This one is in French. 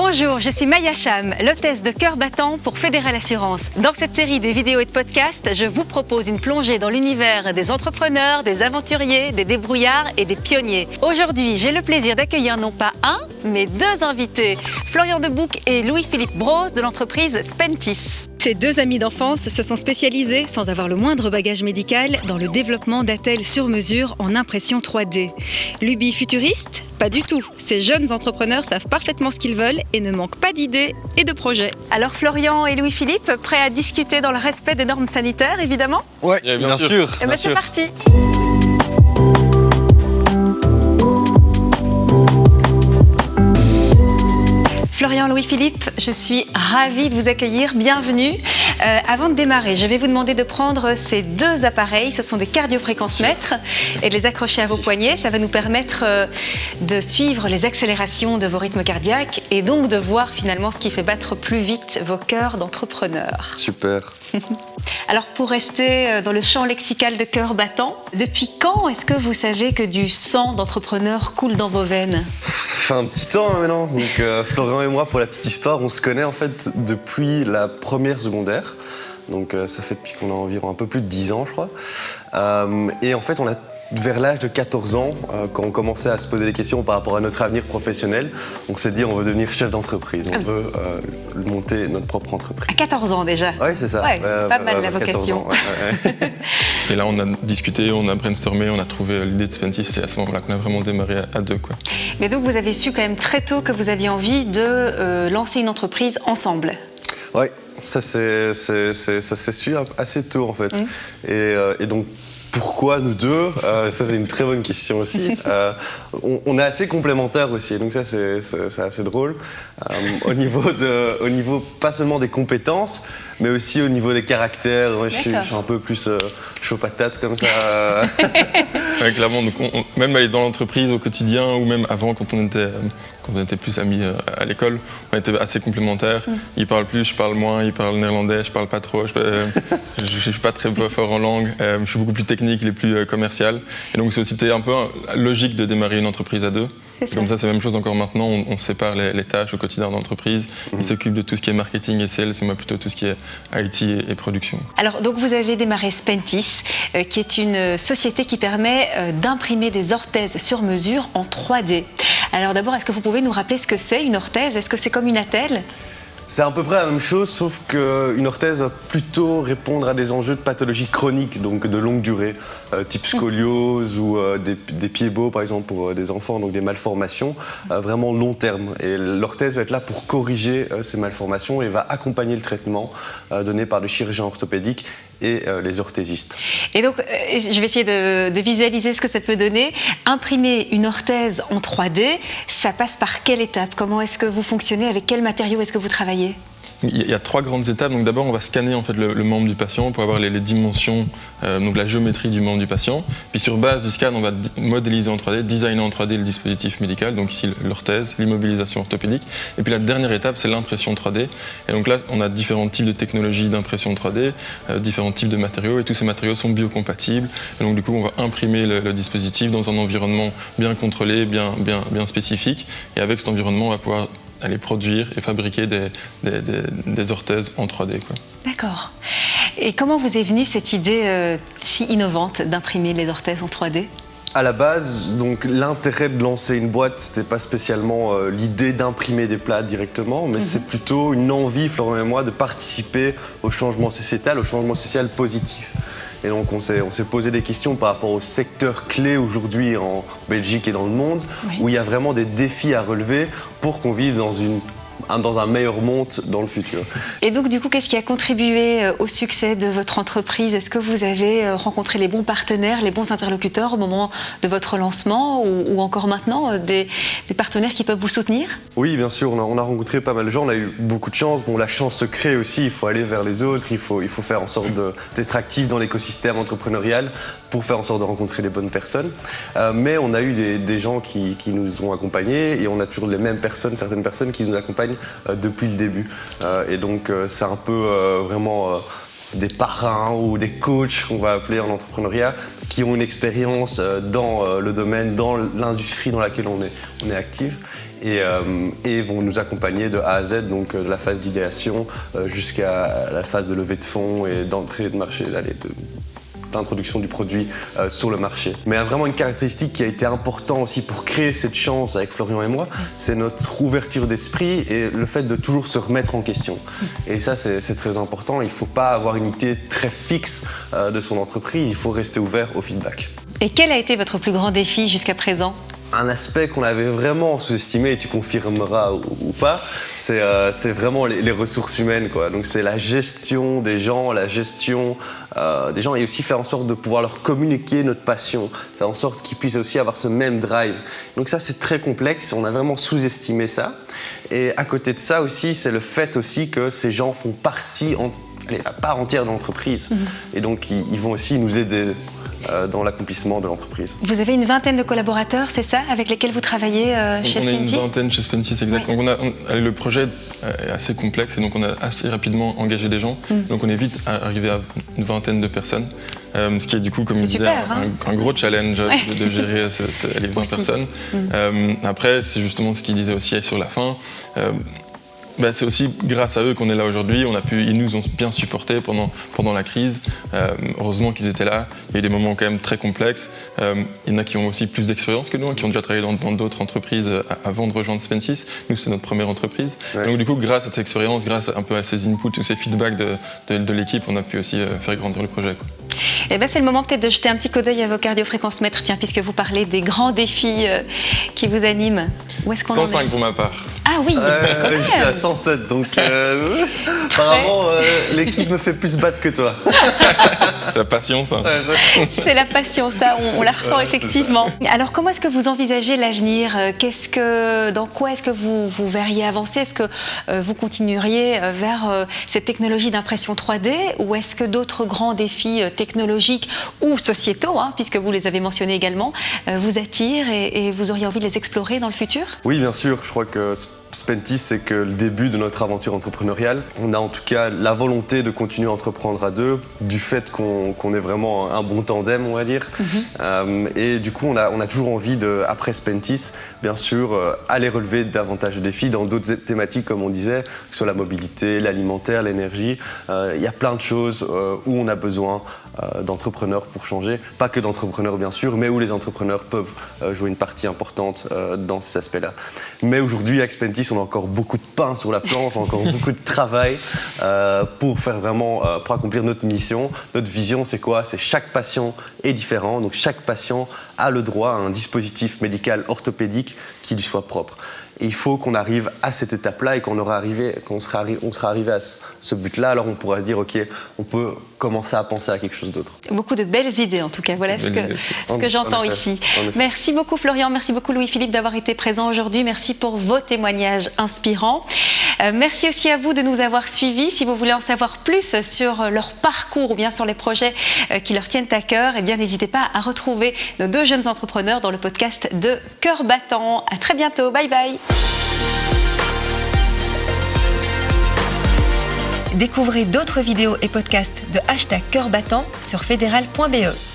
Bonjour, je suis Maya Cham, l'hôtesse de Cœur Battant pour Fédéral Assurance. Dans cette série de vidéos et de podcasts, je vous propose une plongée dans l'univers des entrepreneurs, des aventuriers, des débrouillards et des pionniers. Aujourd'hui, j'ai le plaisir d'accueillir non pas un, mais deux invités, Florian Debouc et Louis-Philippe Brosse de l'entreprise Spentis. Ces deux amis d'enfance se sont spécialisés, sans avoir le moindre bagage médical, dans le développement d'attelles sur mesure en impression 3D. Lubie futuriste ? Pas du tout. Ces jeunes entrepreneurs savent parfaitement ce qu'ils veulent et ne manquent pas d'idées et de projets. Alors Florian et Louis-Philippe, prêts à discuter dans le respect des normes sanitaires, évidemment ? Ouais, bien sûr. Eh bien, c'est parti. Florian, Louis-Philippe, je suis ravie de vous accueillir. Bienvenue. Avant de démarrer, je vais vous demander de prendre ces deux appareils. Ce sont des cardiofréquencemètres et de les accrocher à vos poignets. Ça va nous permettre de suivre les accélérations de vos rythmes cardiaques et donc de voir finalement ce qui fait battre plus vite vos cœurs d'entrepreneurs. Super. Alors pour rester dans le champ lexical de Cœur Battant, depuis quand est-ce que vous savez que du sang d'entrepreneur coule dans vos veines ? Ça fait un petit temps maintenant. Donc Florian et moi, pour la petite histoire, on se connaît en fait depuis la première secondaire. Donc ça fait depuis qu'on a environ un peu plus de 10 ans, je crois. Et en fait, on a vers l'âge de 14 ans, quand on commençait à se poser des questions par rapport à notre avenir professionnel, on s'est dit on veut devenir chef d'entreprise, on veut monter notre propre entreprise. À 14 ans déjà ? Oui, c'est ça. Ouais, pas mal la vocation. Ans, ouais. Et là, on a discuté, on a brainstormé, on a trouvé l'idée de Spentis. C'est à ce moment-là qu'on a vraiment démarré à deux, quoi. Mais donc, vous avez su quand même très tôt que vous aviez envie de lancer une entreprise ensemble. Oui, ça s'est su assez tôt en fait. Et donc, pourquoi nous deux ? Ça, c'est une très bonne question aussi. On est assez complémentaires aussi, donc ça, c'est assez drôle. Au niveau pas seulement des compétences, mais aussi au niveau des caractères. Je suis un peu plus chaud patate comme ça. Ouais, clairement, donc même aller dans l'entreprise au quotidien, ou même avant, quand on était plus amis à l'école, on était assez complémentaires. Il parle plus, je parle moins, il parle néerlandais, je parle pas trop. Je suis pas très fort en langue, je suis beaucoup plus technique, il est plus commercial. Et donc c'était un peu logique de démarrer une entreprise à deux. Comme ça, c'est la même chose encore maintenant, on sépare les tâches au quotidien de l'entreprise. Il s'occupe de tout ce qui est marketing et sales, c'est moi plutôt tout ce qui est IT et production. Alors, donc vous avez démarré Spentis, qui est une société qui permet d'imprimer des orthèses sur mesure en 3D. Alors d'abord, est-ce que vous pouvez nous rappeler ce que c'est une orthèse ? Est-ce que c'est comme une attelle ? C'est à peu près la même chose, sauf qu'une orthèse va plutôt répondre à des enjeux de pathologie chronique, donc de longue durée, type scoliose ou des pieds beaux, par exemple, pour des enfants, donc des malformations, vraiment long terme. Et l'orthèse va être là pour corriger ces malformations et va accompagner le traitement donné par le chirurgien orthopédique et les orthésistes. Et donc, je vais essayer de visualiser ce que ça peut donner. Imprimer une orthèse en 3D, ça passe par quelle étape ? Comment est-ce que vous fonctionnez ? Avec quels matériaux est-ce que vous travaillez ? Il y a trois grandes étapes. Donc d'abord, on va scanner en fait le membre du patient pour avoir les dimensions, donc la géométrie du membre du patient. Puis sur base du scan, on va modéliser en 3D, designer en 3D le dispositif médical, donc ici l'orthèse, l'immobilisation orthopédique. Et puis la dernière étape, c'est l'impression 3D. Et donc là, on a différents types de technologies d'impression 3D, différents types de matériaux, et tous ces matériaux sont biocompatibles. Et donc du coup, on va imprimer le dispositif dans un environnement bien contrôlé, bien spécifique. Et avec cet environnement, on va pouvoir aller produire et fabriquer des orthèses en 3D, quoi. D'accord. Et comment vous est venue cette idée si innovante d'imprimer les orthèses en 3D ? À la base, donc l'intérêt de lancer une boîte, c'était pas spécialement l'idée d'imprimer des plats directement, mais c'est plutôt une envie, Florian et moi, de participer au changement sociétal, au changement social positif. Et donc on s'est posé des questions par rapport au secteur clé aujourd'hui en Belgique et dans le monde, où il y a vraiment des défis à relever pour qu'on vive dans un meilleur monde dans le futur. Et donc du coup, qu'est-ce qui a contribué au succès de votre entreprise ? Est-ce que vous avez rencontré les bons partenaires, les bons interlocuteurs au moment de votre lancement ou encore maintenant, des partenaires qui peuvent vous soutenir ? Oui, bien sûr, on a rencontré pas mal de gens, on a eu beaucoup de chance. Bon, la chance se crée aussi, il faut aller vers les autres, il faut faire en sorte d'être actif dans l'écosystème entrepreneurial pour faire en sorte de rencontrer les bonnes personnes. Mais on a eu des gens qui nous ont accompagnés et on a toujours les mêmes personnes, certaines personnes qui nous accompagnent depuis le début. Et donc c'est un peu vraiment des parrains ou des coachs qu'on va appeler en entrepreneuriat qui ont une expérience dans le domaine, dans l'industrie dans laquelle on est actif et vont nous accompagner de A à Z, donc de la phase d'idéation jusqu'à la phase de levée de fonds et d'entrée de marché, d'introduction du produit sur le marché. Mais vraiment une caractéristique qui a été importante aussi pour créer cette chance avec Florian et moi, c'est notre ouverture d'esprit et le fait de toujours se remettre en question. Et ça, c'est très important. Il ne faut pas avoir une idée très fixe de son entreprise, il faut rester ouvert au feedback. Et quel a été votre plus grand défi jusqu'à présent ? Un aspect qu'on avait vraiment sous-estimé, et tu confirmeras ou pas, c'est vraiment les ressources humaines, quoi. Donc c'est la gestion des gens, et aussi faire en sorte de pouvoir leur communiquer notre passion, faire en sorte qu'ils puissent aussi avoir ce même drive. Donc ça, c'est très complexe, on a vraiment sous-estimé ça. Et à côté de ça aussi, c'est le fait aussi que ces gens font partie à part entière de l'entreprise. Et donc ils vont aussi nous aider dans l'accomplissement de l'entreprise. Vous avez une vingtaine de collaborateurs, c'est ça, avec lesquels vous travaillez chez Spentis ? On a une vingtaine chez Spentis, exactement. Ouais. Le projet est assez complexe et donc on a assez rapidement engagé des gens. Donc on est vite arrivé à une vingtaine de personnes. Ce qui est du coup, comme je disais, un gros challenge de gérer les 20 personnes. Après, c'est justement ce qu'il disait aussi sur la fin. C'est aussi grâce à eux qu'on est là aujourd'hui. Ils nous ont bien supportés pendant la crise. Heureusement qu'ils étaient là. Il y a eu des moments quand même très complexes. Il y en a qui ont aussi plus d'expérience que nous, qui ont déjà travaillé dans d'autres entreprises avant de rejoindre Spentis. Nous, c'est notre première entreprise. Ouais. Donc du coup, grâce à cette expérience, grâce un peu à ces inputs, tous ces feedbacks de l'équipe, on a pu aussi faire grandir le projet, quoi. C'est le moment peut-être de jeter un petit coup d'œil à vos cardiofréquencemètres, puisque vous parlez des grands défis qui vous animent. Où est-ce qu'on 105 en est ? pour ma part. Ah oui, quand même. Je suis à 107, donc apparemment l'équipe me fait plus battre que toi. La passion, ça. C'est la passion, ça, on la ressent effectivement. Alors comment est-ce que vous envisagez l'avenir ? Dans quoi est-ce que vous verriez avancer ? Est-ce que vous continueriez vers cette technologie d'impression 3D ou est-ce que d'autres grands défis technologiques ou sociétaux, puisque vous les avez mentionnés également, vous attirent et vous auriez envie de les explorer dans le futur ? Oui, bien sûr. Je crois que Spentis, c'est que le début de notre aventure entrepreneuriale. On a en tout cas la volonté de continuer à entreprendre à deux, du fait qu'on est vraiment un bon tandem, on va dire. Et du coup, on a toujours envie, après Spentis, bien sûr, aller relever davantage de défis dans d'autres thématiques, comme on disait, sur la mobilité, l'alimentaire, l'énergie. Il y a plein de choses où on a besoin d'entrepreneurs pour changer. Pas que d'entrepreneurs, bien sûr, mais où les entrepreneurs peuvent jouer une partie importante dans ces aspects-là. Mais aujourd'hui, avec Spentis, on a encore beaucoup de pain sur la planche, encore beaucoup de travail pour accomplir notre mission. Notre vision, c'est quoi ? C'est chaque patient est différent, donc chaque patient a le droit à un dispositif médical orthopédique qui lui soit propre. Et il faut qu'on arrive à cette étape-là et qu'on sera arrivé à ce but-là. Alors on pourra se dire, ok, on peut commencer à penser à quelque chose d'autre. Beaucoup de belles idées en tout cas, voilà ce que j'entends ici. Merci beaucoup Florian, merci beaucoup Louis-Philippe d'avoir été présent aujourd'hui. Merci pour vos témoignages inspirants. Merci aussi à vous de nous avoir suivis. Si vous voulez en savoir plus sur leur parcours ou bien sur les projets qui leur tiennent à cœur, n'hésitez pas à retrouver nos deux jeunes entrepreneurs dans le podcast de Cœur Battant. À très bientôt, bye bye. Découvrez d'autres vidéos et podcasts de #CœurBattant sur fédéral.be.